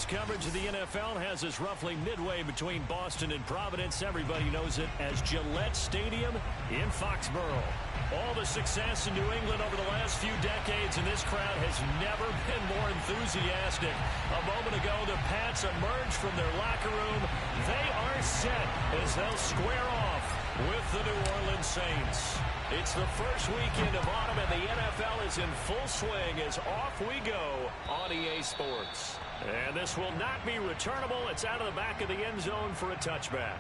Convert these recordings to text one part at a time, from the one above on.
Sports coverage of the NFL has us roughly midway between Boston and Providence. Everybody knows it as Gillette Stadium in Foxborough. All the success in New England over the last few decades, and this crowd has never been more enthusiastic. A moment ago, the Pats emerged from their locker room. They are set as they'll square off with the New Orleans Saints. It's the first weekend of autumn, and the NFL is in full swing as off we go on EA Sports. And this will not be returnable. It's out of the back of the end zone for a touchback.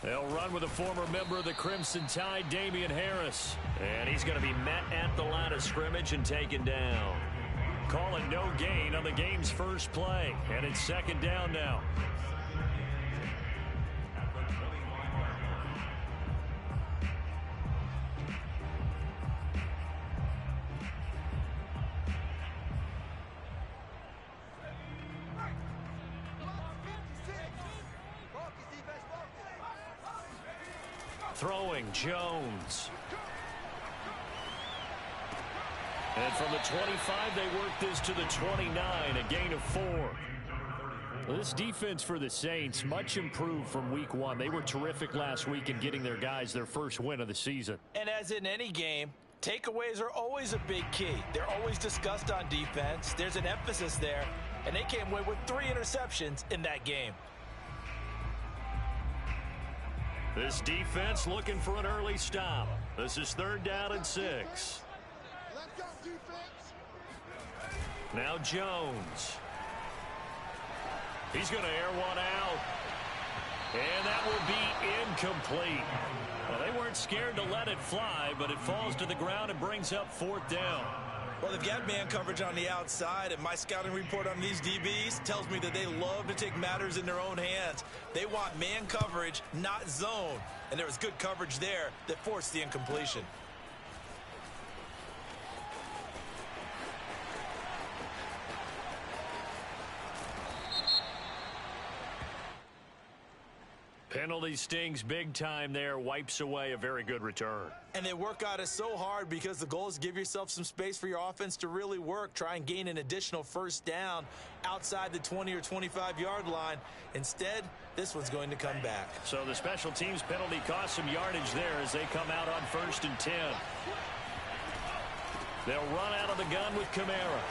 They'll run with a former member of the Crimson Tide, Damian Harris. And he's going to be met at the line of scrimmage and taken down. Calling no gain on the game's first play. And it's second down now. Throwing, Jones. And from the 25, they work this to the 29, a gain of 4. This defense for the Saints, much improved from week 1. They were terrific last week in getting their guys their first win of the season. And as in any game, takeaways are always a big key. They're always discussed on defense. There's an emphasis there, and they came away with 3 interceptions in that game. This defense looking for an early stop. This is 3rd down and 6. Let's go, defense. Now Jones. He's going to air one out. And that will be incomplete. Well, they weren't scared to let it fly, but it falls to the ground and brings up 4th down. Well, they've got man coverage on the outside, and my scouting report on these DBs tells me that they love to take matters in their own hands. They want man coverage, not zone. And there was good coverage there that forced the incompletion. Penalty stings big time there, wipes away a very good return. And they work on it so hard because the goal is to give yourself some space for your offense to really work. Try and gain an additional 1st down outside the 20 or 25-yard line. Instead, this one's going to come back. So the special teams penalty cost some yardage there as they come out on 1st and 10. They'll run out of the gun with Kamara.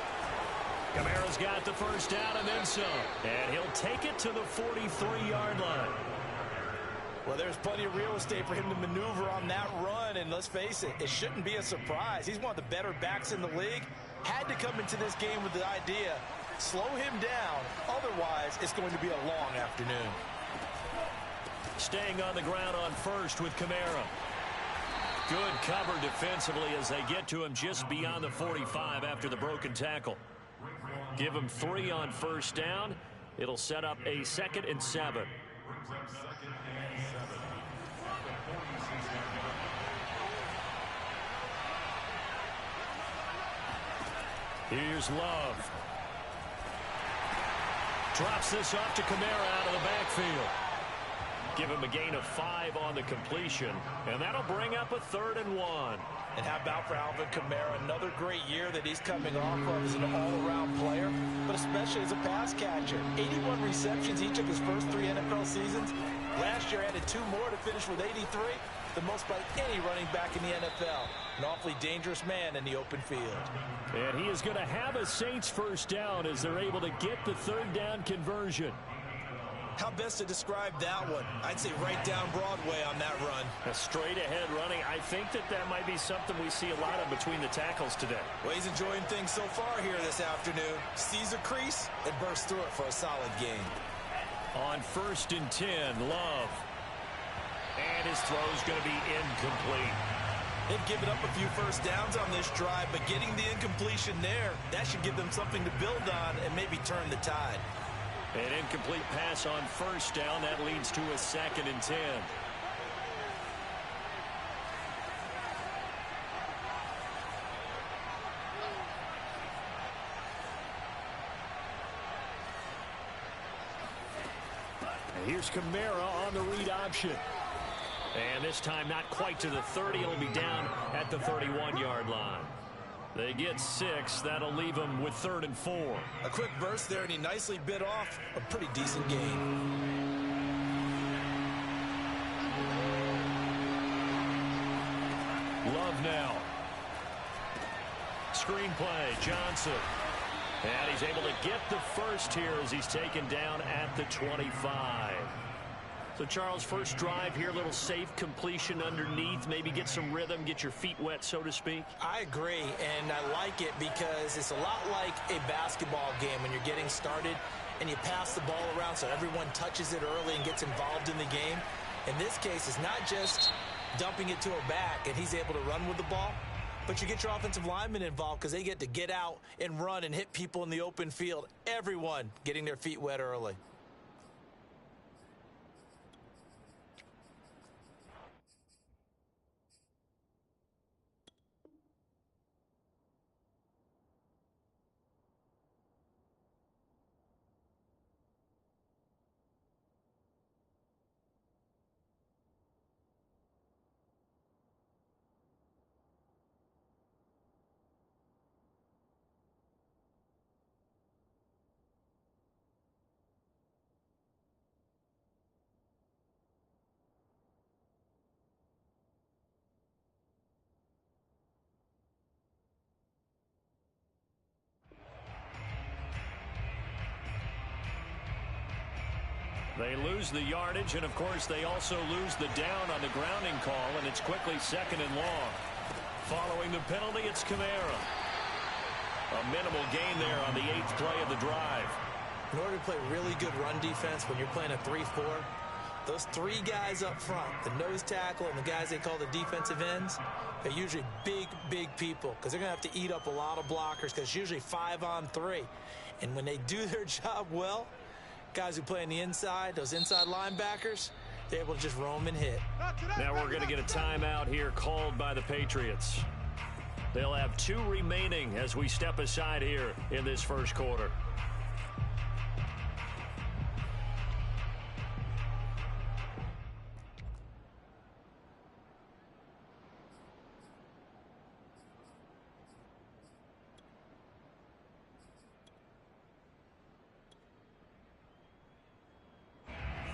Kamara's got the 1st down and then some. And he'll take it to the 43-yard line. Well, there's plenty of real estate for him to maneuver on that run, and let's face it, it shouldn't be a surprise. He's one of the better backs in the league. Had to come into this game with the idea, slow him down, otherwise it's going to be a long afternoon. Staying on the ground on 1st with Kamara. Good cover defensively as they get to him just beyond the 45 after the broken tackle. Give him 3 on 1st down. It'll set up a 2nd and 7. Here's Love. Drops this off to Kamara out of the backfield. Give him a gain of 5 on the completion, and that'll bring up a 3rd and 1. And how about for Alvin Kamara? Another great year that he's coming off of as an all-around player, but especially as a pass catcher. 81 receptions each of his first 3 NFL seasons. Last year added 2 more to finish with 83, the most by any running back in the NFL. An awfully dangerous man in the open field. And he is going to have a Saints 1st down as they're able to get the 3rd down conversion. How best to describe that one? I'd say right down Broadway on that run. A straight ahead running. I think that might be something we see a lot of between the tackles today. Well, he's enjoying things so far here this afternoon. Sees a crease and bursts through it for a solid gain. On 1st and 10, Love. And his throw's going to be incomplete. They've given up a few 1st downs on this drive, but getting the incompletion there, that should give them something to build on and maybe turn the tide. An incomplete pass on first down. That leads to a 2nd and 10. Here's Kamara on the read option. And this time not quite to the 30. It'll be down at the 31-yard line. They get 6. That'll leave them with 3rd and 4. A quick burst there, and he nicely bit off a pretty decent gain. Love now. Screenplay, Johnson. And he's able to get the first here as he's taken down at the 25. So, Charles, first drive here, little safe completion underneath, maybe get some rhythm, get your feet wet, so to speak. I agree, and I like it because it's a lot like a basketball game when you're getting started and you pass the ball around so everyone touches it early and gets involved in the game. In this case, it's not just dumping it to a back and he's able to run with the ball, but you get your offensive linemen involved because they get to get out and run and hit people in the open field. Everyone getting their feet wet early. They lose the yardage, and, of course, they also lose the down on the grounding call, and it's quickly 2nd and long. Following the penalty, it's Kamara. A minimal gain there on the 8th play of the drive. In order to play really good run defense when you're playing a 3-4, those 3 guys up front, the nose tackle and the guys they call the defensive ends, they're usually big people because they're going to have to eat up a lot of blockers because it's usually 5-on-3. And when they do their job well, guys who play on the inside, those inside linebackers, they're able to just roam and hit. Now we're going to get a timeout here called by the Patriots. They'll have 2 remaining as we step aside here in this first quarter.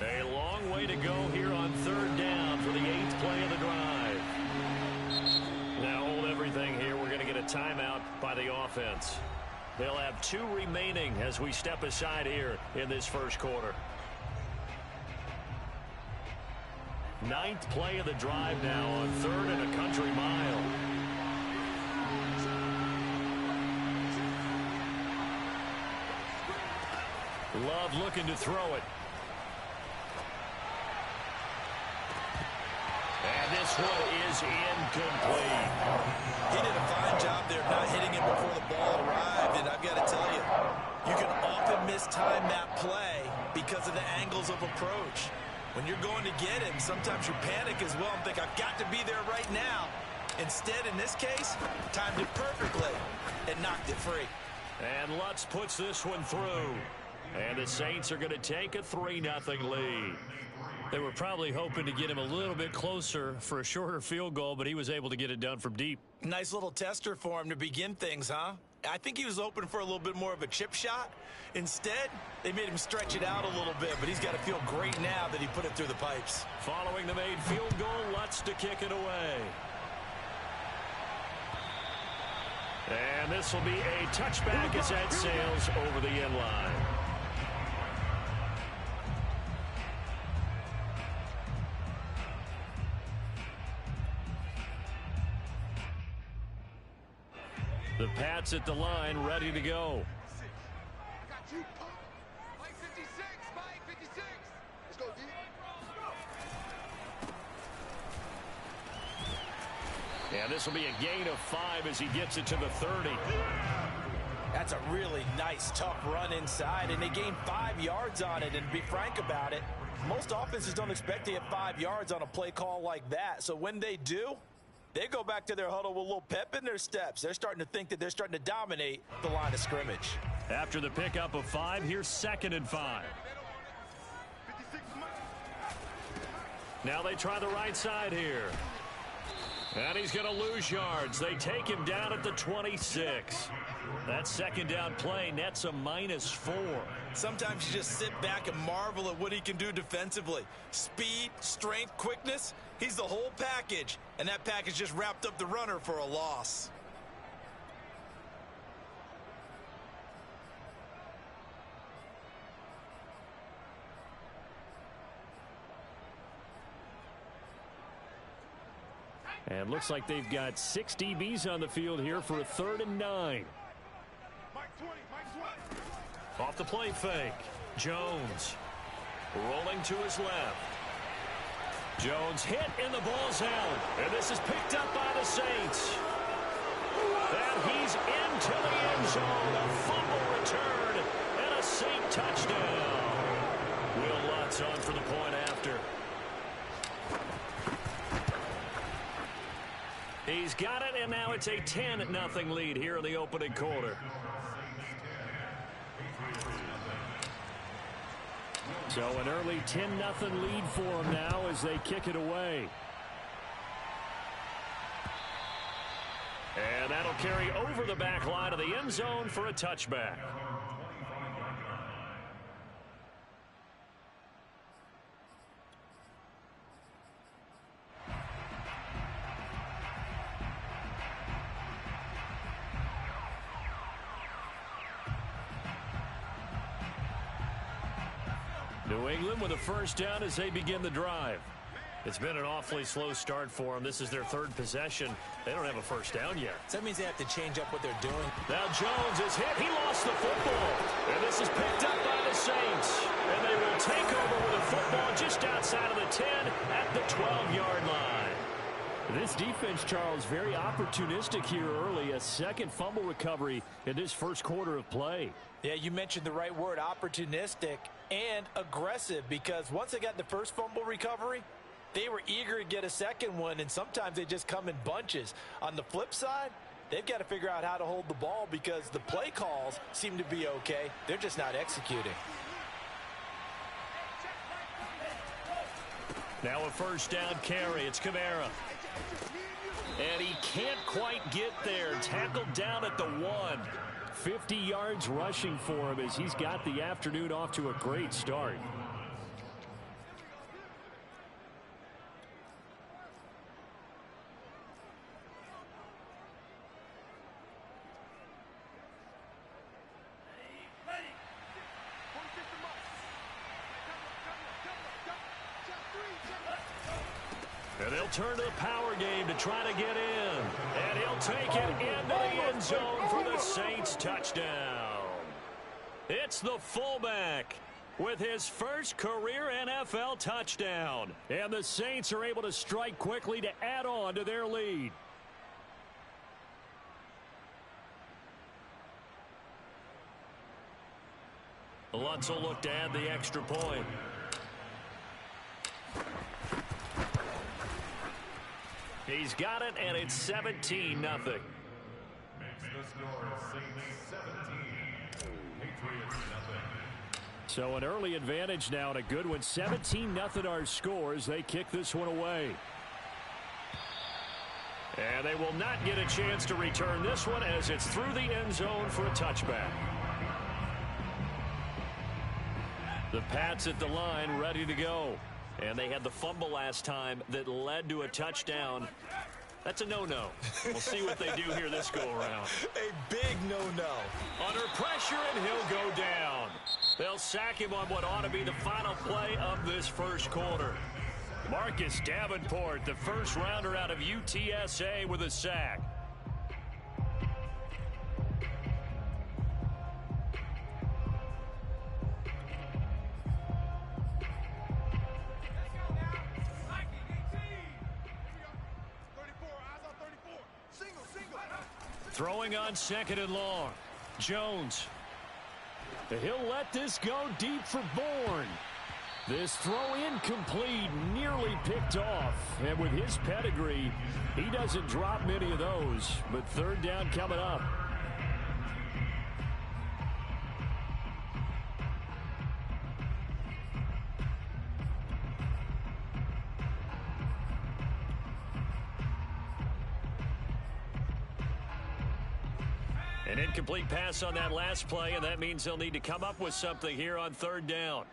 A long way to go here on 3rd down for the 8th play of the drive. Now hold everything here. We're going to get a timeout by the offense. They'll have 2 remaining as we step aside here in this first quarter. 9th play of the drive now on 3rd and a country mile. Love looking to throw it. And this one is incomplete. He did a fine job there of not hitting him before the ball arrived, and I've got to tell you, you can often mistime that play because of the angles of approach. When you're going to get him, sometimes you panic as well and think, I've got to be there right now. Instead, in this case, timed it perfectly and knocked it free. And Lutz puts this one through. And the Saints are going to take a 3-0 lead. They were probably hoping to get him a little bit closer for a shorter field goal, but he was able to get it done from deep. Nice little tester for him to begin things, huh? I think he was open for a little bit more of a chip shot. Instead, they made him stretch it out a little bit, but he's got to feel great now that he put it through the pipes. Following the made field goal, Lutz to kick it away. And this will be a touchback as that sails over the end line. The Pats at the line, ready to go. Got you, punk. Mike 56, Mike 56. Let's go, D. And this will be a gain of 5 as he gets it to the 30. That's a really nice, tough run inside, and they gained 5 yards on it. And to be frank about it, most offenses don't expect to get 5 yards on a play call like that. So when they do, they go back to their huddle with a little pep in their steps. They're starting to think that they're starting to dominate the line of scrimmage. After the pickup of 5, here's 2nd and 5. Now they try the right side here. And he's going to lose yards. They take him down at the 26. That 2nd down play nets a -4. Sometimes you just sit back and marvel at what he can do defensively. Speed, strength, quickness. He's the whole package. And that package just wrapped up the runner for a loss. And looks like they've got 6 DBs on the field here for a 3rd and 9. Off the play fake. Jones rolling to his left. Jones hit and the ball's out. And this is picked up by the Saints. And he's into the end zone. A fumble return and a Saint touchdown. Will Lutz on for the point after. He's got it, and now it's a 10-0 lead here in the opening quarter. So an early 10-0 lead for them now as they kick it away. And that'll carry over the back line of the end zone for a touchback. New England with a 1st down as they begin the drive. It's been an awfully slow start for them. This is their 3rd possession. They don't have a 1st down yet. So that means they have to change up what they're doing. Now Jones is hit. He lost the football. And this is picked up by the Saints. And they will take over with a football just outside of the 10 at the 12-yard line. This defense, Charles, very opportunistic here early. A 2nd fumble recovery in this 1st quarter of play. Yeah, you mentioned the right word, opportunistic and aggressive, because once they got the 1st fumble recovery, they were eager to get a 2nd one, and sometimes they just come in bunches. On the flip side, they've got to figure out how to hold the ball because the play calls seem to be okay. They're just not executing. Now a 1st down carry. It's Kamara. And he can't quite get there. Tackled down at the 1. 50 yards rushing for him as he's got the afternoon off to a great start. And they'll turn to the power game to try to get in. And he'll take it into the end zone for the Saints touchdown. It's the fullback with his 1st career NFL touchdown. And the Saints are able to strike quickly to add on to their lead. Lutz will look to add the extra point. He's got it, and it's 17-0. Makes the score Saints 17, Patriots 0. So an early advantage now and a good one. 17-0 our score as they kick this one away. And they will not get a chance to return this one as it's through the end zone for a touchback. The Pats at the line ready to go. And they had the fumble last time that led to a touchdown. That's a no-no. We'll see what they do here this go-around. A big no-no. Under pressure, and he'll go down. They'll sack him on what ought to be the final play of this 1st quarter. Marcus Davenport, the 1st rounder out of UTSA, with a sack. Throwing on 2nd and long. Jones. He'll let this go deep for Bourne. This throw incomplete, nearly picked off. And with his pedigree, he doesn't drop many of those. But third down coming up. An incomplete pass on that last play, and that means they'll need to come up with something here on third down.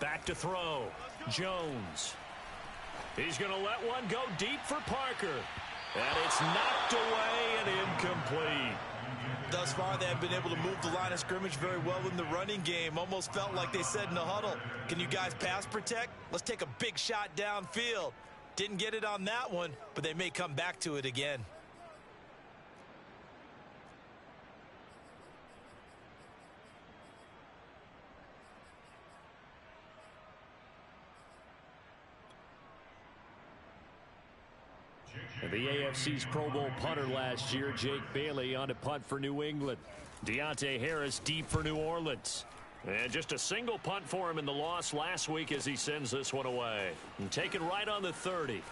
Back to throw. Jones. He's going to let one go deep for Parker. And it's knocked away and incomplete. Thus far, they have been able to move the line of scrimmage very well in the running game. Almost felt like they said in the huddle, can you guys pass protect? Let's take a big shot downfield. Didn't get it on that one, but they may come back to it again. The AFC's Pro Bowl punter last year, Jake Bailey, on a punt for New England. Deontay Harris deep for New Orleans. And just a single punt for him in the loss last week as he sends this one away. And taken right on the 30.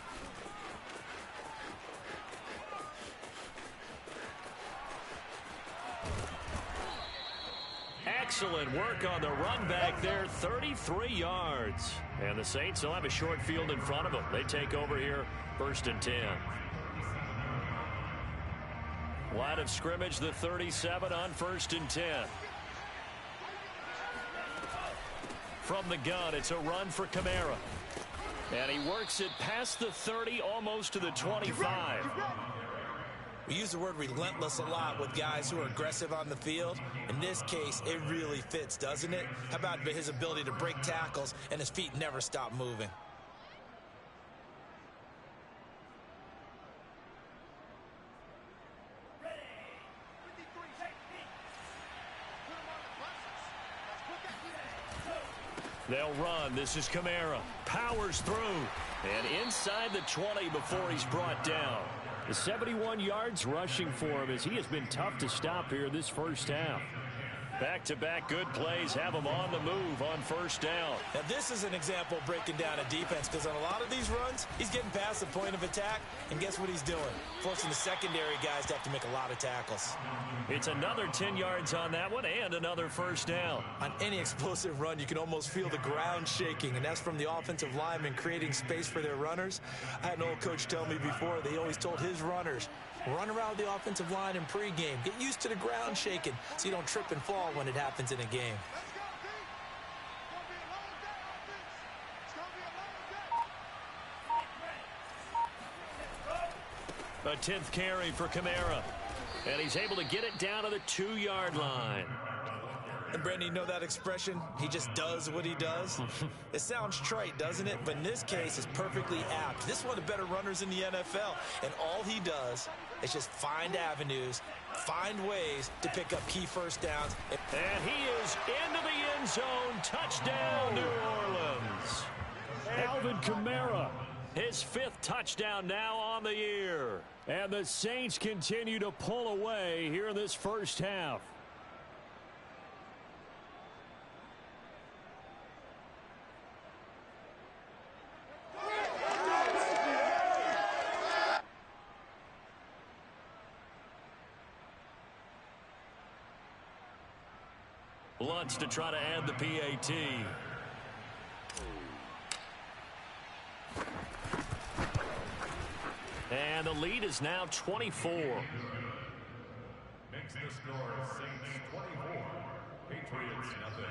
Excellent work on the run back there, 33 yards. And the Saints will have a short field in front of them. They take over here, 1st and 10. Line of scrimmage, the 37 on 1st and 10. From the gun, it's a run for Kamara. And he works it past the 30, almost to the 25. We use the word relentless a lot with guys who are aggressive on the field. In this case, it really fits, doesn't it? How about his ability to break tackles and his feet never stop moving? They'll run. This is Kamara. Powers through. And inside the 20 before he's brought down. The 71 yards rushing for him as he has been tough to stop here this first half. Back-to-back good plays have him on the move on 1st down. Now this is an example of breaking down a defense, because on a lot of these runs, he's getting past the point of attack, and guess what he's doing? Forcing the secondary guys to have to make a lot of tackles. It's another 10 yards on that one and another 1st down. On any explosive run, you can almost feel the ground shaking, and that's from the offensive linemen creating space for their runners. I had an old coach tell me before, they always told his runners, run around the offensive line in pregame. Get used to the ground shaking so you don't trip and fall when it happens in a game. A 10th carry for Kamara. And he's able to get it down to the 2-yard line. And Brandon, you know that expression? He just does what he does? It sounds trite, doesn't it? But in this case, it's perfectly apt. This is one of the better runners in the NFL. And all he does is just find avenues, find ways to pick up key 1st downs. And he is into the end zone. Touchdown, New Orleans. Alvin Kamara, his 5th touchdown now on the year. And the Saints continue to pull away here in this first half. Lutz to try to add the PAT. And the lead is now 24. Makes the score Saints 24, Patriots nothing.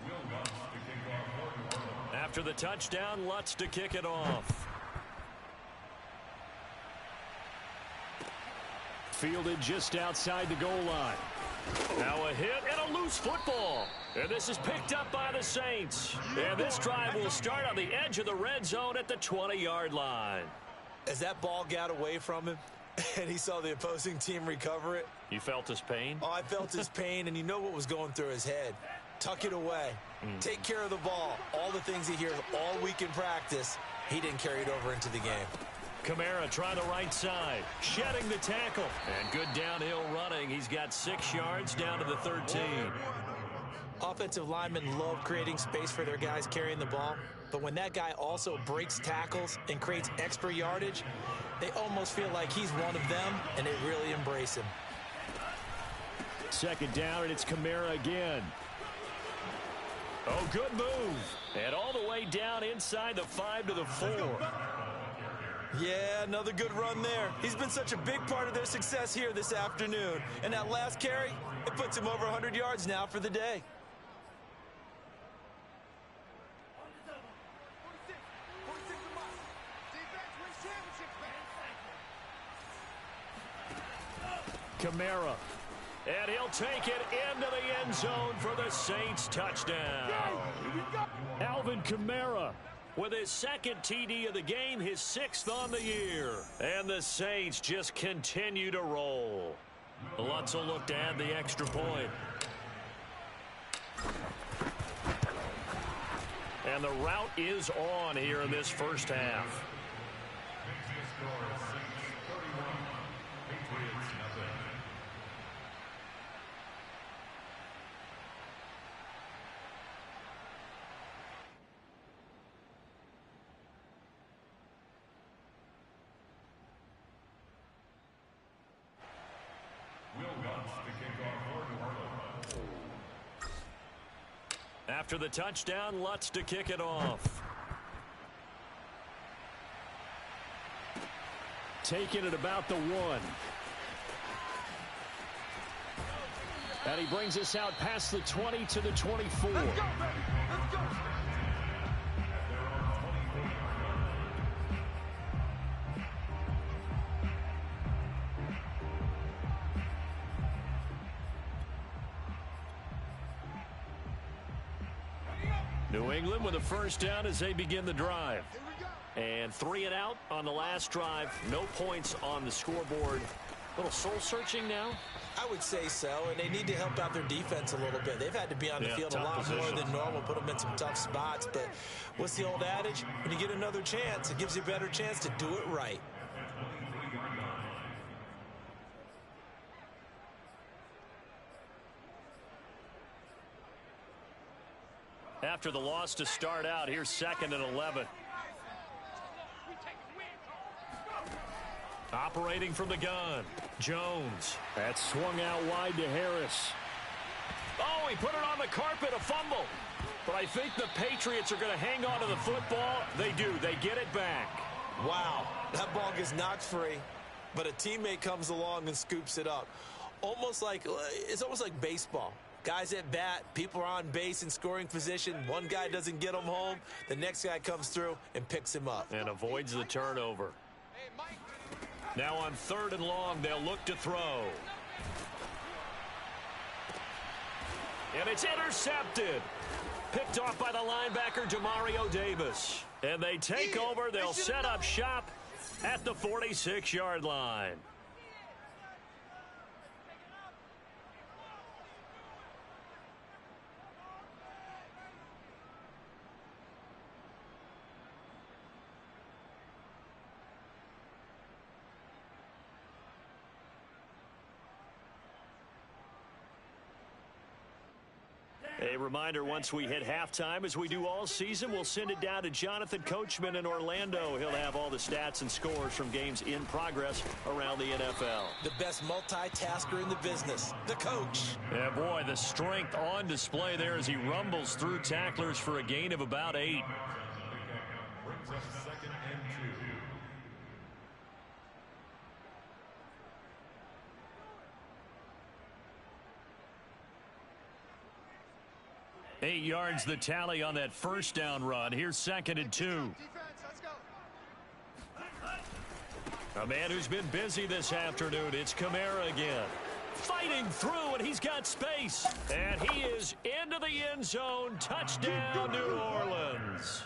Will Lutz to kick off for New Orleans. After the touchdown, Lutz to kick it off. Fielded just outside the goal line. Now a hit and a loose football. And this is picked up by the Saints. And this drive will start on the edge of the red zone at the 20-yard line. As that ball got away from him and he saw the opposing team recover it. You felt his pain? Oh, I felt his pain, and you know what was going through his head. Tuck it away. Take care of the ball. All the things he hears all week in practice, he didn't carry it over into the game. Kamara trying the right side, shedding the tackle, and good downhill running. He's got 6 yards down to the 13. Offensive linemen love creating space for their guys carrying the ball, but when that guy also breaks tackles and creates extra yardage, they almost feel like he's one of them, and they really embrace him. Second down, and it's Kamara again. Oh, good move. And all the way down inside the 5 to the 4. Yeah, another good run there. He's been such a big part of their success here this afternoon. And that last carry, it puts him over 100 yards now for the day. Kamara. And he'll take it into the end zone for the Saints touchdown. Alvin Kamara with his second TD of the game, his 6th on the year. And the Saints just continue to roll. Lutz will look to add the extra point. And the route is on here in this first half. After the touchdown, Lutz to kick it off. Taking it about the 1. And he brings us out past the 20 to the 24. Let's go, baby. Let's go. New England with a first down as they begin the drive. And 3 and out on the last drive. No points on the scoreboard. A little soul-searching now? I would say so, and they need to help out their defense a little bit. They've had to be on the field a lot more than normal, put them in some tough spots. But what's the old adage? When you get another chance, it gives you a better chance to do it right. After the loss to start out, here's 2nd and 11. Operating from the gun, Jones. That swung out wide to Harris. Oh, he put it on the carpet, a fumble. But I think the Patriots are going to hang on to the football. They do. They get it back. Wow, that ball gets knocked free, but a teammate comes along and scoops it up. It's almost like baseball. Guys at bat, people are on base in scoring position. One guy doesn't get him home. The next guy comes through and picks him up. And avoids the turnover. Now on 3rd and long, they'll look to throw. And it's intercepted. Picked off by the linebacker, Demario Davis. And they take over. They'll set up shop at the 46-yard line. A reminder, once we hit halftime, as we do all season, we'll send it down to Jonathan Coachman in Orlando. He'll have all the stats and scores from games in progress around the NFL. The best multitasker in the business, the coach. Yeah, boy, the strength on display there as he rumbles through tacklers for a gain of about 8. Brings us 2nd and 2. 8 yards the tally on that first down run. Here's 2nd and 2. A man who's been busy this afternoon. It's Kamara again. Fighting through, and he's got space. And he is into the end zone. Touchdown, New Orleans.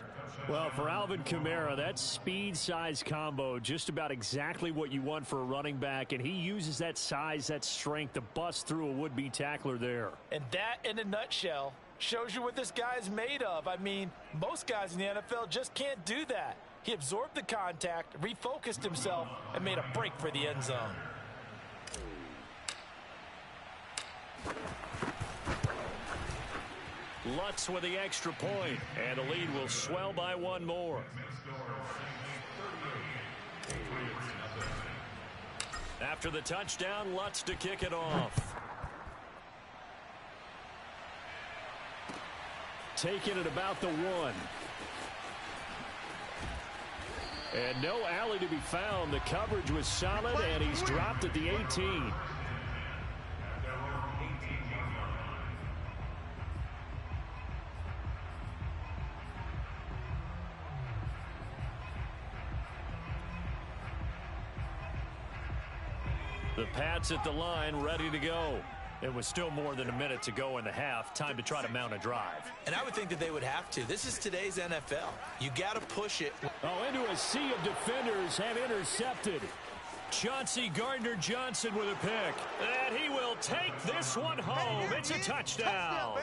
Well, for Alvin Kamara, that speed-size combo, just about exactly what you want for a running back, and he uses that size, that strength to bust through a would-be tackler there. And that, in a nutshell, shows you what this guy is made of. I mean, most guys in the NFL just can't do that. He absorbed the contact, refocused himself, and made a break for the end zone. Lutz with the extra point, and the lead will swell by one more. After the touchdown, Lutz to kick it off. Taking it about the 1. And no alley to be found. The coverage was solid, and he's dropped at the 18. The Pats at the line, ready to go. It was still more than a minute to go in the half. Time to try to mount a drive. And I would think that they would have to. This is today's NFL. You got to push it. Oh, into a sea of defenders have intercepted. Chauncey Gardner-Johnson with a pick. And he will take this one home. It's a touchdown.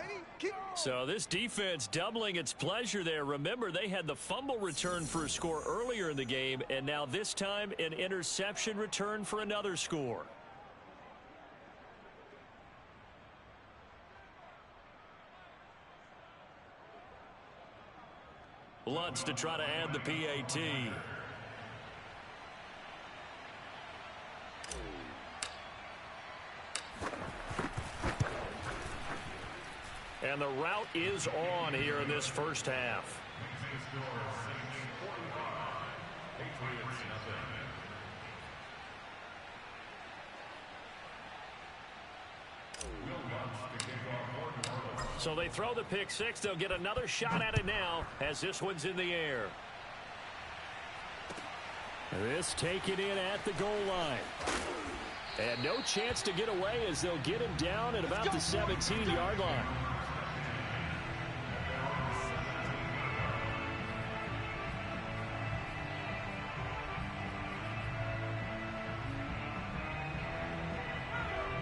So this defense doubling its pleasure there. Remember, they had the fumble return for a score earlier in the game, and now this time an interception return for another score. Lutz to try to add the PAT. And the route is on here in this first half. So they throw the pick six. They'll get another shot at it now as this one's in the air. This taken in at the goal line. And no chance to get away as they'll get him down at about the 17-yard line.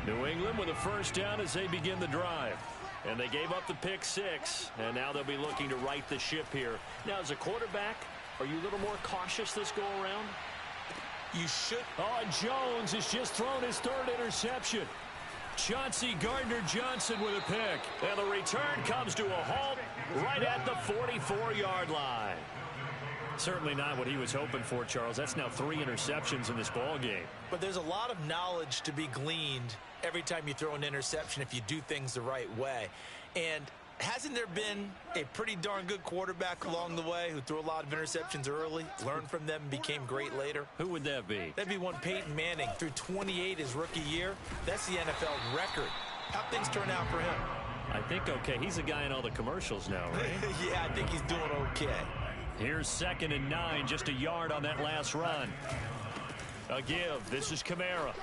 New England with a first down as they begin the drive. And they gave up the pick six, and now they'll be looking to right the ship here. Now, as a quarterback, are you a little more cautious this go-around? You should. Oh, and Jones has just thrown his third interception. Chauncey Gardner-Johnson with a pick. And the return comes to a halt right at the 44-yard line. Certainly not what he was hoping for, Charles. That's now 3 interceptions in this ball game. But there's a lot of knowledge to be gleaned every time you throw an interception if you do things the right way. And hasn't there been a pretty darn good quarterback along the way who threw a lot of interceptions early, learned from them, and became great later? Who would that be? That'd be one Peyton Manning. Threw 28 his rookie year. That's the NFL record. How'd things turn out for him? I think okay. He's a guy in all the commercials now, right? Yeah, I think he's doing okay. Here's 2nd and 9, just a yard on that last run. A give. This is Kamara.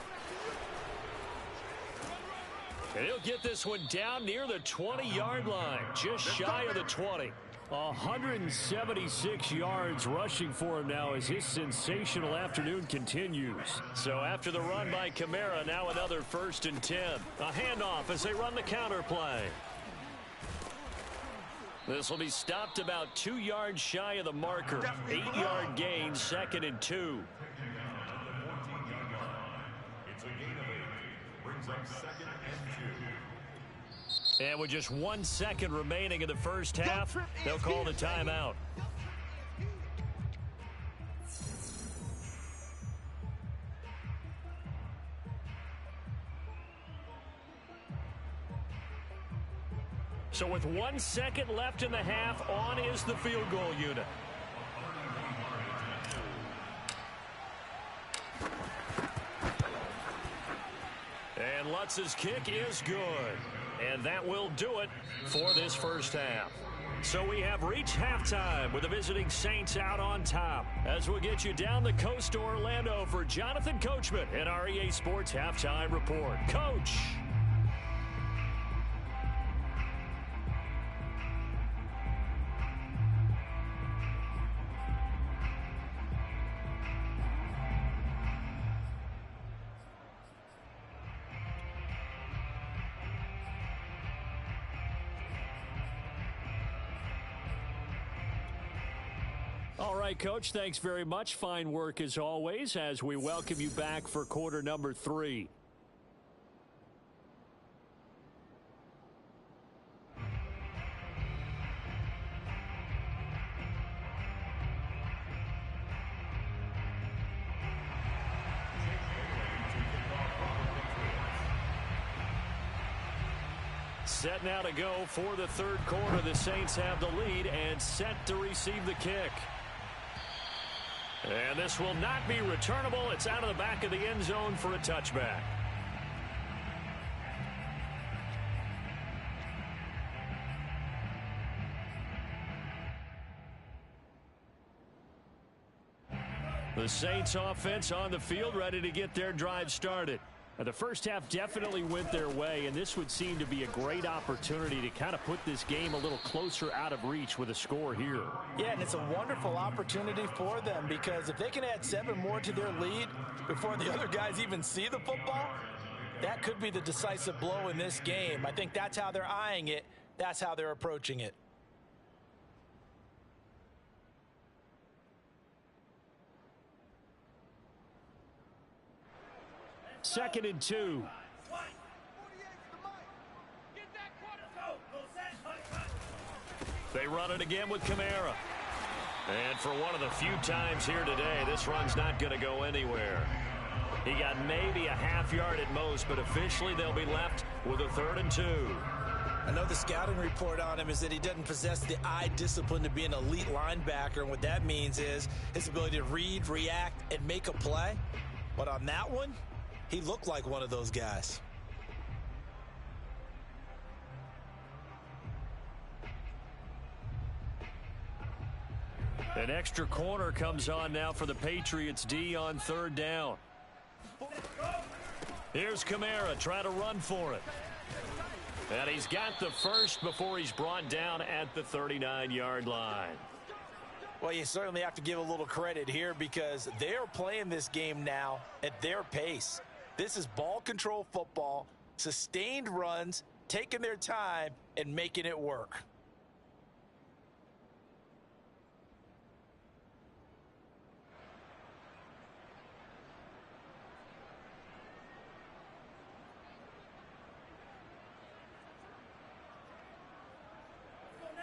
And he'll get this one down near the 20-yard line, just shy of the 20. 176 yards rushing for him now as his sensational afternoon continues. So after the run by Kamara, now another 1st and 10. A handoff as they run the counter play. This will be stopped about 2 yards shy of the marker. 8-yard gain, 2nd and 2. It's a gain of 8. Brings up 2nd and 2. And with just 1 second remaining in the first half, they'll call the timeout. So with 1 second left in the half, on is the field goal unit. And Lutz's kick is good. And that will do it for this first half. So we have reached halftime with the visiting Saints out on top. As we'll get you down the coast to Orlando for Jonathan Coachman in our EA Sports Halftime Report. Coach. All right, Coach, thanks very much. Fine work as always as we welcome you back for quarter number 3. Set now to go for the third quarter. The Saints have the lead and set to receive the kick. And this will not be returnable. It's out of the back of the end zone for a touchback. The Saints offense on the field, ready to get their drive started. Now, the first half definitely went their way, and this would seem to be a great opportunity to kind of put this game a little closer out of reach with a score here. Yeah, and it's a wonderful opportunity for them because if they can add 7 more to their lead before the other guys even see the football, that could be the decisive blow in this game. I think that's how they're eyeing it. That's how they're approaching it. Second and 2. They run it again with Kamara. And for one of the few times here today, this run's not going to go anywhere. He got maybe a half yard at most, but officially they'll be left with a 3rd and 2. I know the scouting report on him is that he doesn't possess the eye discipline to be an elite linebacker, and what that means is his ability to read, react, and make a play. But on that one, he looked like one of those guys. An extra corner comes on now for the Patriots D on 3rd down. Here's Kamara trying to run for it. And he's got the first before he's brought down at the 39-yard line. Well, you certainly have to give a little credit here because they're playing this game now at their pace. This is ball control football, sustained runs, taking their time, and making it work.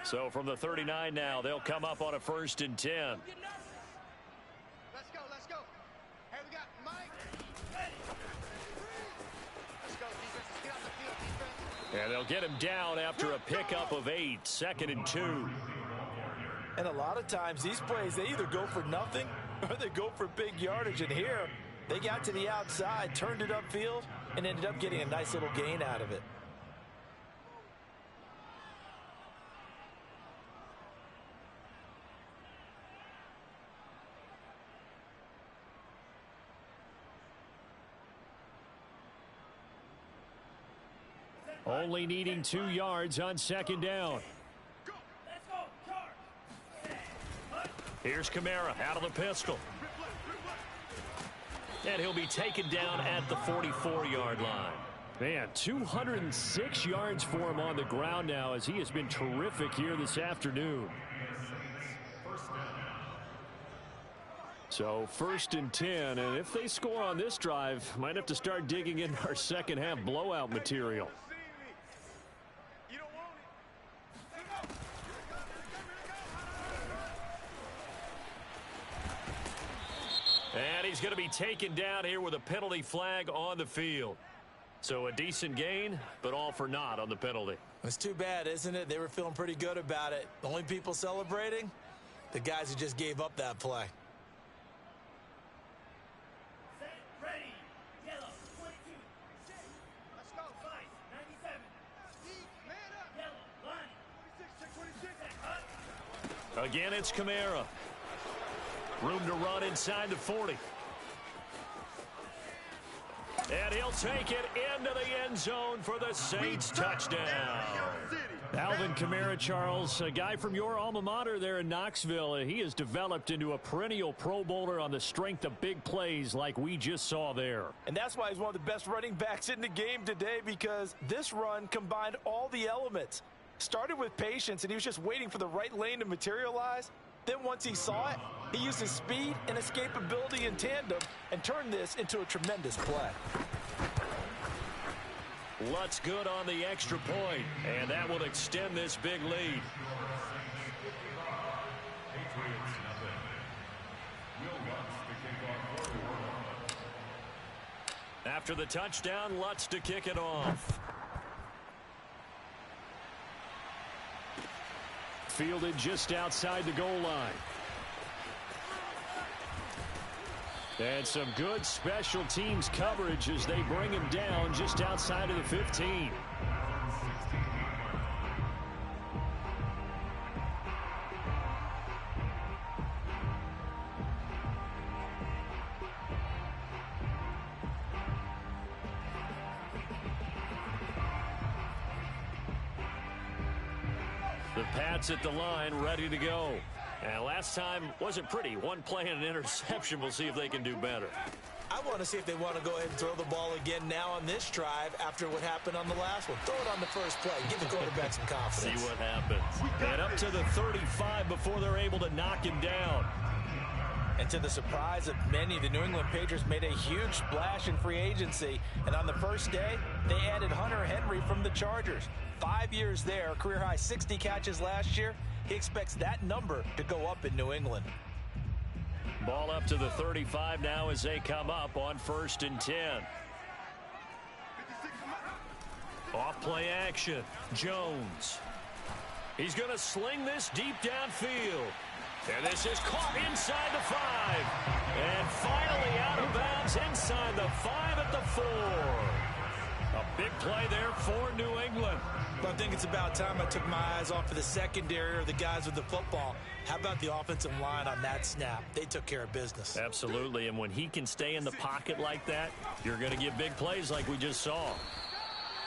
So from the 39 now, they'll come up on a 1st and 10. Let's go, let's go. Hey, we got Mike. Let's go, defense. Let's get on the field, defense. And they'll get him down after a pickup of 8, 2nd and 2. And a lot of times these plays, they either go for nothing or they go for big yardage. And here, they got to the outside, turned it upfield, and ended up getting a nice little gain out of it. Only needing 2 yards on 2nd down. Here's Kamara out of the pistol. And he'll be taken down at the 44-yard line. Man, 206 yards for him on the ground now as he has been terrific here this afternoon. So 1st and 10, and if they score on this drive, might have to start digging in our second half blowout material. And he's going to be taken down here with a penalty flag on the field. So a decent gain, but all for naught on the penalty. It's too bad, isn't it? They were feeling pretty good about it. The only people celebrating, the guys who just gave up that play. Ready. Yellow, 22. Let's go. 97. Man up. Yellow, line. 26, check 26. Again, it's Kamara. Room to run inside the 40. And he'll take it into the end zone for the Saints touchdown. Alvin Kamara, Charles, a guy from your alma mater there in Knoxville. He has developed into a perennial Pro Bowler on the strength of big plays like we just saw there. And that's why he's one of the best running backs in the game today, because this run combined all the elements. Started with patience, and he was just waiting for the right lane to materialize. Then once he saw it, he used his speed and escapability in tandem and turned this into a tremendous play. Lutz good on the extra point, and that will extend this big lead. After the touchdown, Lutz to kick it off. Fielded just outside the goal line. And some good special teams coverage as they bring him down just outside of the 15. The Pats at the line, ready to go. And last time wasn't pretty. One play and an interception. We'll see if they can do better. I want to see if they want to go ahead and throw the ball again now on this drive after what happened on the last one. Throw it on the first play. Give the quarterback some confidence. See what happens. And up to the 35 before they're able to knock him down. And to the surprise of many, the New England Patriots made a huge splash in free agency. And on the first day, they added Hunter Henry from the Chargers. 5 years there, career-high 60 catches last year. He expects that number to go up in New England. Ball up to the 35 now as they come up on 1st and 10. Off play action. Jones. He's going to sling this deep downfield. And this is caught inside the 5. And finally out of bounds inside the 5 at the 4. A big play there for New England. But I think it's about time I took my eyes off of the secondary or the guys with the football. How about the offensive line on that snap? They took care of business. Absolutely, and when he can stay in the pocket like that, you're going to get big plays like we just saw.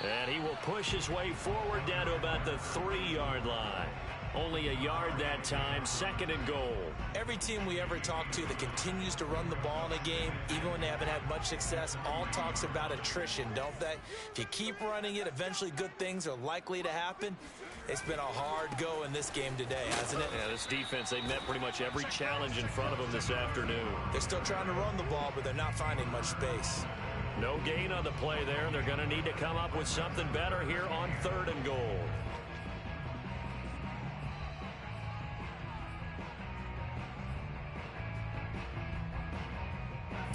And he will push his way forward down to about the 3-yard line. Only a yard that time, 2nd and goal. Every team we ever talk to that continues to run the ball in a game, even when they haven't had much success, all talks about attrition, don't they? If you keep running it, eventually good things are likely to happen. It's been a hard go in this game today, hasn't it? Yeah, this defense, they met pretty much every challenge in front of them this afternoon. They're still trying to run the ball, but they're not finding much space. No gain on the play there, and they're going to need to come up with something better here on 3rd and goal.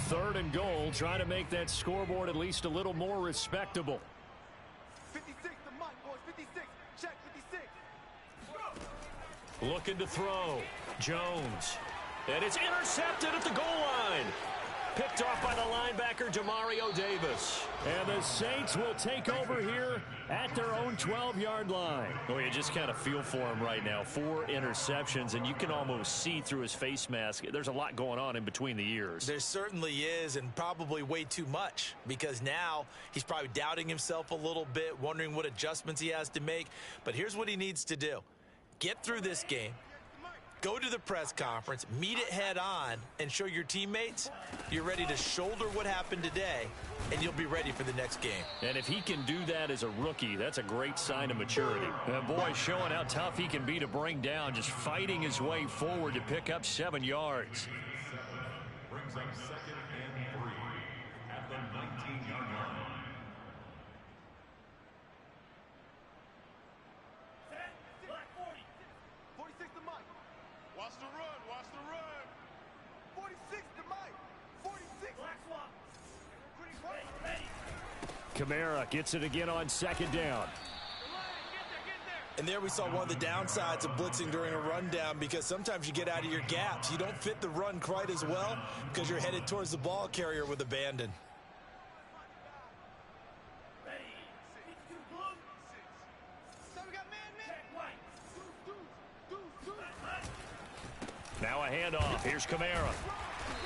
Third and goal, trying to make that scoreboard at least a little more respectable. 56 to Mike, boys. 56. Check 56. Looking to throw. Jones. And it's intercepted at the goal line. Picked off by the linebacker, Demario Davis. And the Saints will take over here at their own 12-yard line. Oh, you just kind of feel for him right now. 4 interceptions, and you can almost see through his face mask. There's a lot going on in between the ears. There certainly is, and probably way too much, because now he's probably doubting himself a little bit, wondering what adjustments he has to make. But here's what he needs to do. Get through this game. Go to the press conference, meet it head on, and show your teammates you're ready to shoulder what happened today, and you'll be ready for the next game. And if he can do that as a rookie, that's a great sign of maturity. And boy, showing how tough he can be to bring down, just fighting his way forward to pick up 7 yards. Brings up 2nd and 3 at the 19-yard line. Watch the run, watch the run. 46 to Mike. 46. Kamara gets it again on 2nd down. And there we saw one of the downsides of blitzing during a rundown, because sometimes you get out of your gaps. You don't fit the run quite as well because you're headed towards the ball carrier with abandon. Now a handoff. Here's Kamara.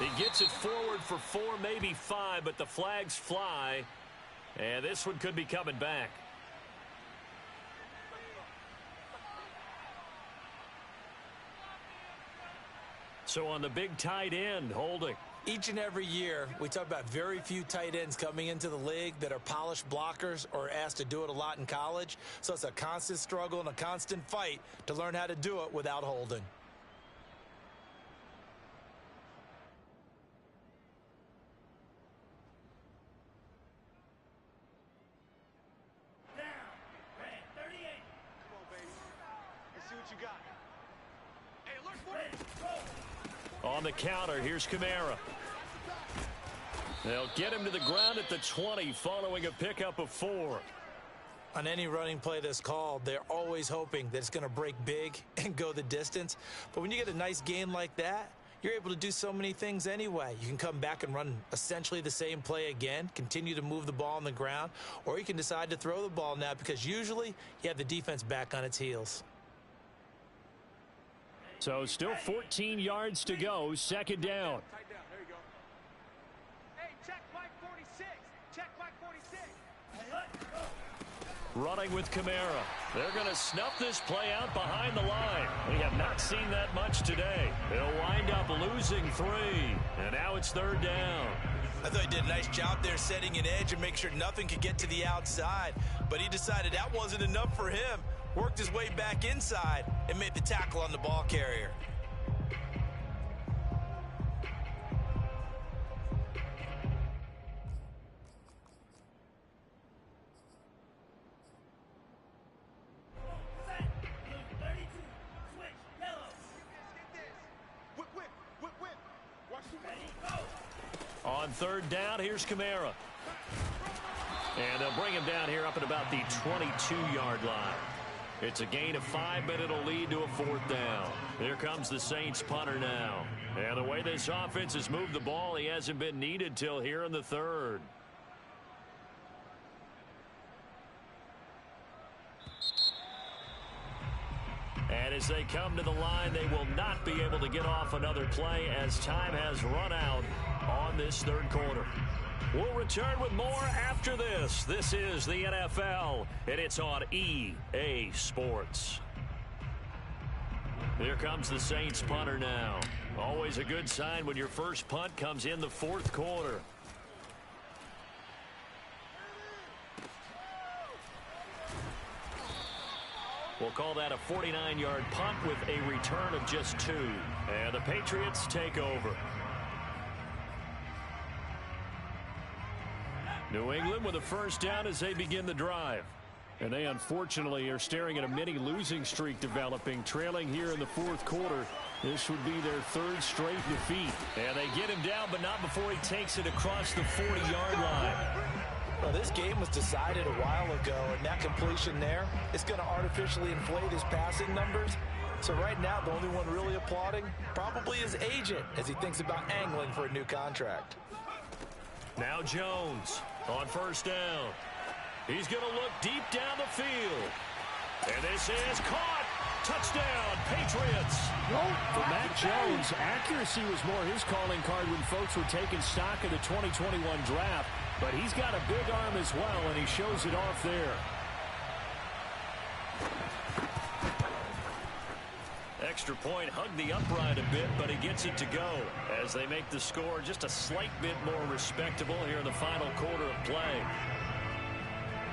He gets it forward for 4, maybe 5, but the flags fly. And this one could be coming back. So on the big tight end, holding. Each and every year, we talk about very few tight ends coming into the league that are polished blockers or asked to do it a lot in college. So it's a constant struggle and a constant fight to learn how to do it without holding. On the counter, here's Kamara. They'll get him to the ground at the 20 following a pickup of 4. On any running play that's called, they're always hoping that it's going to break big and go the distance. But when you get a nice gain like that, you're able to do so many things anyway. You can come back and run essentially the same play again, continue to move the ball on the ground, or you can decide to throw the ball now because usually you have the defense back on its heels. So still 14 yards to go, second down. There you go. Hey, check Mike 46. Check Mike 46. Running with Kamara. They're going to snuff this play out behind the line. We have not seen that much today. They'll wind up losing 3. And now it's third down. I thought he did a nice job there setting an edge and make sure nothing could get to the outside. But he decided that wasn't enough for him. Worked his way back inside and made the tackle on the ball carrier. On third down, here's Kamara. And they'll bring him down here up at about the 22-yard line. It's a gain of 5, but it'll lead to a 4th down. Here comes the Saints punter now. And the way this offense has moved the ball, he hasn't been needed till here in the 3rd. And as they come to the line, they will not be able to get off another play as time has run out on this 3rd quarter. We'll return with more after this. This is the NFL, and it's on EA Sports. Here comes the Saints punter now. Always a good sign when your first punt comes in the 4th quarter. We'll call that a 49-yard punt with a return of just 2. And the Patriots take over. New England with a first down as they begin the drive. And they unfortunately are staring at a mini losing streak developing, trailing here in the 4th quarter. This would be their 3rd straight defeat. And they get him down, but not before he takes it across the 40-yard line. Well, this game was decided a while ago, and that completion there is going to artificially inflate his passing numbers. So right now, the only one really applauding probably his agent as he thinks about angling for a new contract. Now Jones on first down. He's going to look deep down the field. And this is caught. Touchdown, Patriots. For Mac Jones, accuracy was more his calling card when folks were taking stock of the 2021 draft. But he's got a big arm as well, and he shows it off there. Extra point hugged the upright a bit, but he gets it to go as they make the score just a slight bit more respectable here in the final quarter of play.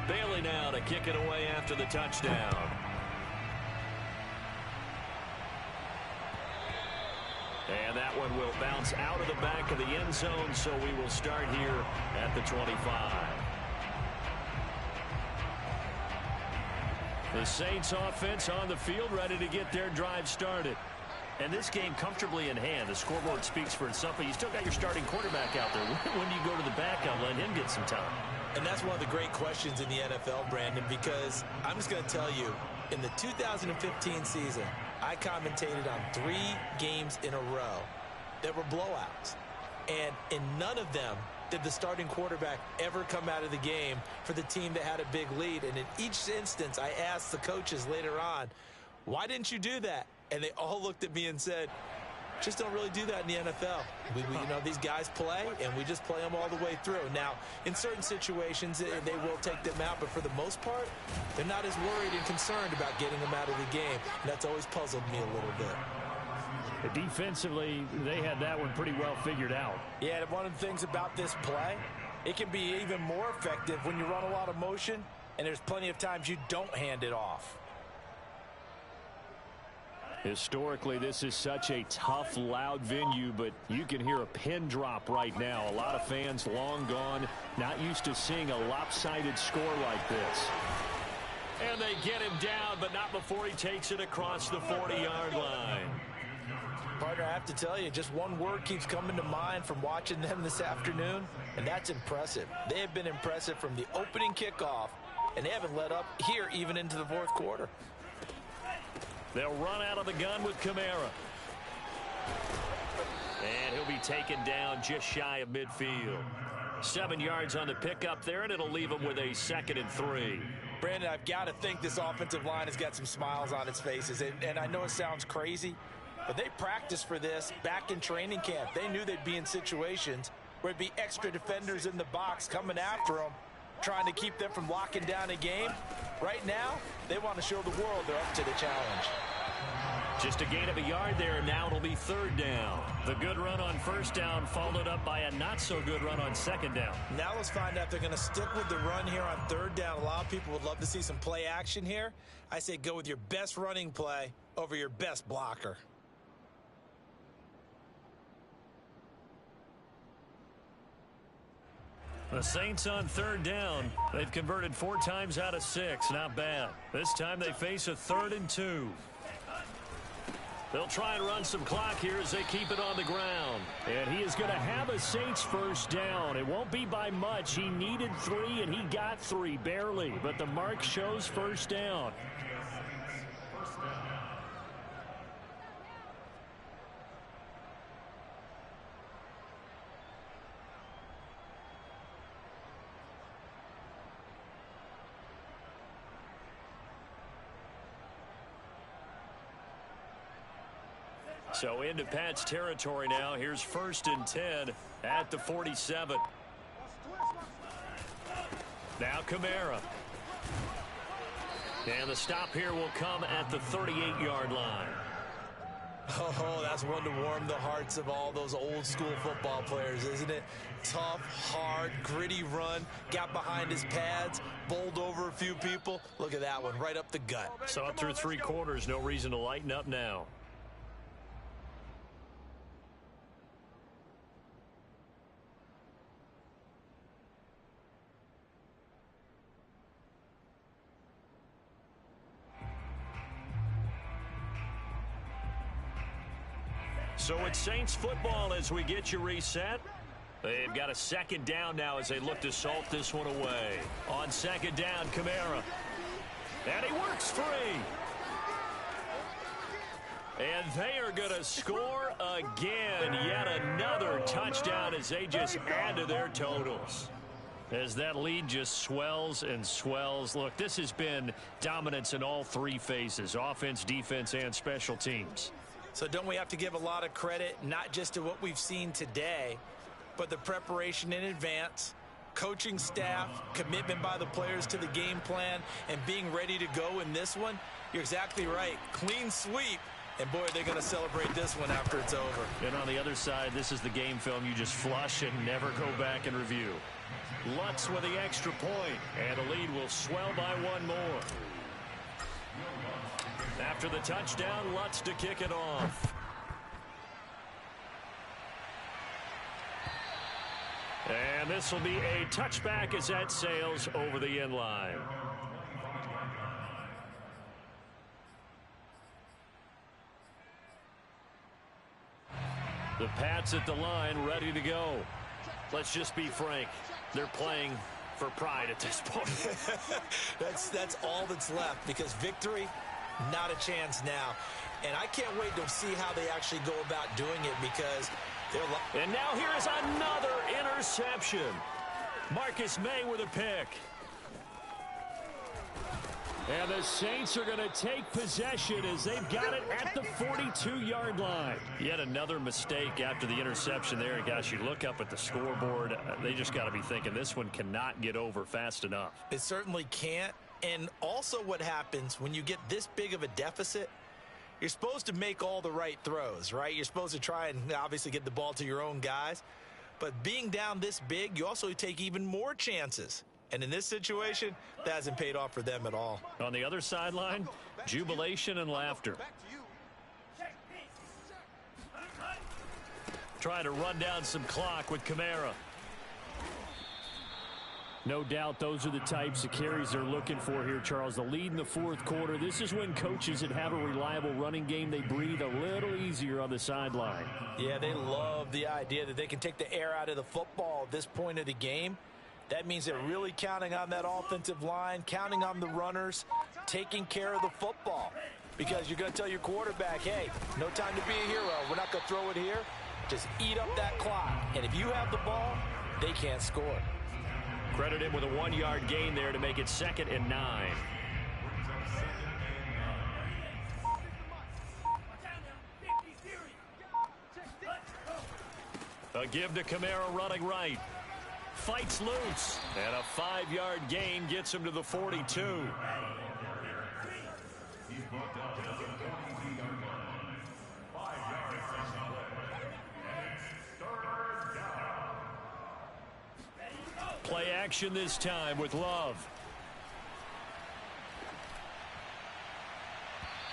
Bailey now to kick it away after the touchdown. And that one will bounce out of the back of the end zone, so we will start here at the 25. The Saints offense on the field, ready to get their drive started. And this game comfortably in hand. The scoreboard speaks for itself, but you still got your starting quarterback out there. When do you go to the backup, let him get some time? And that's one of the great questions in the NFL, Brandon, because I'm just going to tell you, in the 2015 season, I commentated on 3 games in a row that were blowouts. And in none of them did the starting quarterback ever come out of the game for the team that had a big lead. And in each instance, I asked the coaches later on, why didn't you do that? And they all looked at me and said, just don't really do that in the NFL. You know, these guys play, and we just play them all the way through. Now, in certain situations, they will take them out, but for the most part, they're not as worried and concerned about getting them out of the game. And that's always puzzled me a little bit. Defensively, they had that one pretty well figured out. Yeah, and one of the things about this play, it can be even more effective when you run a lot of motion, and there's plenty of times you don't hand it off. Historically, this is such a tough, loud venue, but you can hear a pin drop right now. A lot of fans long gone, not used to seeing a lopsided score like this. And they get him down, but not before he takes it across the 40-yard line. Partner, I have to tell you, just one word keeps coming to mind from watching them this afternoon, and that's impressive. They have been impressive from the opening kickoff, and they haven't let up here even into the fourth quarter. They'll run out of the gun with Kamara. And he'll be taken down just shy of midfield. 7 yards on the pickup there, and it'll leave him with a 2nd and 3. Brandon, I've got to think this offensive line has got some smiles on its faces. And I know it sounds crazy, but they practiced for this back in training camp. They knew they'd be in situations where it'd be extra defenders in the box coming after them, trying to keep them from locking down a game. Right now, they want to show the world they're up to the challenge. Just a gain of a yard there. Now it'll be 3rd down. The good run on 1st down followed up by a not-so-good run on 2nd down. Now let's find out if they're going to stick with the run here on 3rd down. A lot of people would love to see some play action here. I say go with your best running play over your best blocker. The Saints on 3rd down. They've converted 4 times out of 6. Not bad. This time they face a 3rd and 2. They'll try and run some clock here as they keep it on the ground. And he is going to have a Saints 1st down. It won't be by much. He needed 3, and he got 3, barely. But the mark shows 1st down. So into Pat's territory now. Here's 1st and 10 at the 47. Now Kamara. And the stop here will come at the 38-yard line. Oh, that's one to warm the hearts of all those old school football players, isn't it? Tough, hard, gritty run. Got behind his pads, bowled over a few people. Look at that one, right up the gut. Saw it through 3 quarters. No reason to lighten up now. So it's Saints football as we get you reset. They've got a 2nd down now as they look to salt this one away. On 2nd down, Kamara. And he works free. And they are going to score again. Yet another touchdown as they just add to their totals. As that lead just swells and swells. Look, this has been dominance in all 3 phases. Offense, defense, and special teams. So don't we have to give a lot of credit, not just to what we've seen today, but the preparation in advance, coaching staff, commitment by the players to the game plan, and being ready to go in this one? You're exactly right. Clean sweep. And, boy, they're going to celebrate this one after it's over. And on the other side, this is the game film you just flush and never go back and review. Lutz with the extra point, and the lead will swell by 1 more. After the touchdown, Lutz to kick it off. And this will be a touchback as that sails over the end line. The Pats at the line, ready to go. Let's just be frank. They're playing for pride at this point. That's all that's left, because victory, not a chance now. And I can't wait to see how they actually go about doing it, because they're... And now here is another interception. Marcus May with a pick. And the Saints are going to take possession as they've got it at the 42-yard line. Yet another mistake after the interception there. And gosh, you look up at the scoreboard, they just got to be thinking this one cannot get over fast enough. It certainly can't. And also what happens when you get this big of a deficit, you're supposed to make all the right throws, right? You're supposed to try and obviously get the ball to your own guys. But being down this big, you also take even more chances. And in this situation, that hasn't paid off for them at all. On the other sideline, jubilation and laughter. Trying to run down some clock with Kamara. No doubt those are the types of carries they're looking for here, Charles. The lead in the fourth quarter. This is when coaches that have a reliable running game, they breathe a little easier on the sideline. Yeah, they love the idea that they can take the air out of the football at this point of the game. That means they're really counting on that offensive line, counting on the runners, taking care of the football. Because you're going to tell your quarterback, hey, no time to be a hero. We're not going to throw it here. Just eat up that clock. And if you have the ball, they can't score. Credit him with a 1-yard gain there to make it 2nd and 9. A give to Kamara running right. Fights loose. And a 5-yard gain gets him to the 42. Play action this time with Love.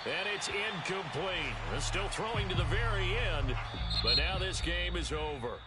And it's incomplete. They're still throwing to the very end, but now this game is over.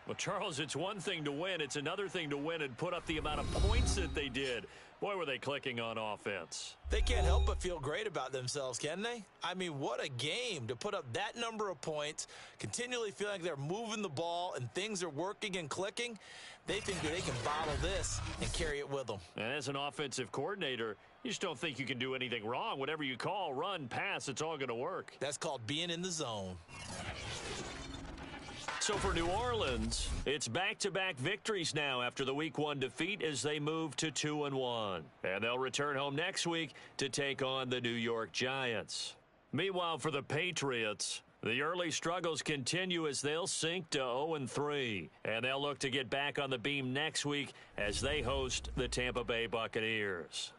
Well, Charles, it's one thing to win. It's another thing to win and put up the amount of points that they did. Boy, were they clicking on offense. They can't help but feel great about themselves, can they? I mean, what a game to put up that number of points, continually feeling like they're moving the ball and things are working and clicking. They think that they can bottle this and carry it with them. And as an offensive coordinator, you just don't think you can do anything wrong. Whatever you call, run, pass, it's all going to work. That's called being in the zone. So for New Orleans, it's back-to-back victories now after the Week 1 defeat as they move to 2-1. And they'll return home next week to take on the New York Giants. Meanwhile, for the Patriots, the early struggles continue as they'll sink to 0-3. And they'll look to get back on the beam next week as they host the Tampa Bay Buccaneers.